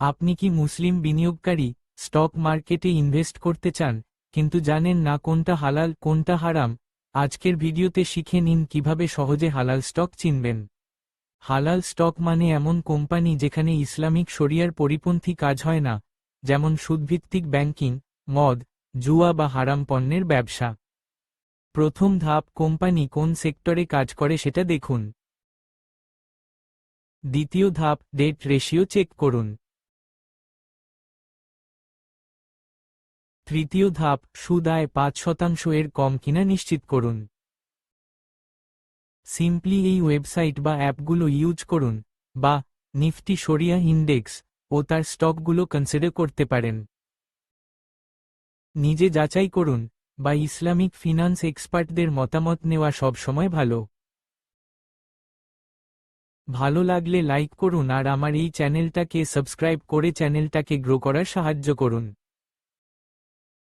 আপনি কি মুসলিম বিনিয়োগকারী, স্টক মার্কেটে ইনভেস্ট করতে চান, কিন্তু জানেন না কোনটা হালাল কোনটা হারাম? আজকের ভিডিওতে শিখে নিন কিভাবে সহজে হালাল স্টক চিনবেন। হালাল স্টক মানে এমন কোম্পানি যেখানে ইসলামিক শরিয়ার পরিপন্থী কাজ হয় না, যেমন সুদভিত্তিক ব্যাংকিং, মদ, জুয়া বা হারাম পণ্যের ব্যবসা। প্রথম ধাপ, কোম্পানি কোন সেক্টরে কাজ করে সেটা দেখুন। দ্বিতীয় ধাপ, ডেট রেশিও চেক করুন। তৃতীয় ধাপ, সুদ আয় ৫% এর কম কিনা নিশ্চিত করুন। সিম্পলি এই ওয়েবসাইট বা অ্যাপগুলো ইউজ করুন, বা নিফটি শরিয়া ইন্ডেক্স ও তার স্টকগুলো কনসিডার করতে পারেন। নিজে যাচাই করুন, বা ইসলামিক ফিনান্স এক্সপার্টদের মতামত নেওয়া সবসময় ভালো। ভালো লাগলে লাইক করুন আর আমার এই চ্যানেলটাকে সাবস্ক্রাইব করে চ্যানেলটাকে গ্রো করার সাহায্য করুন।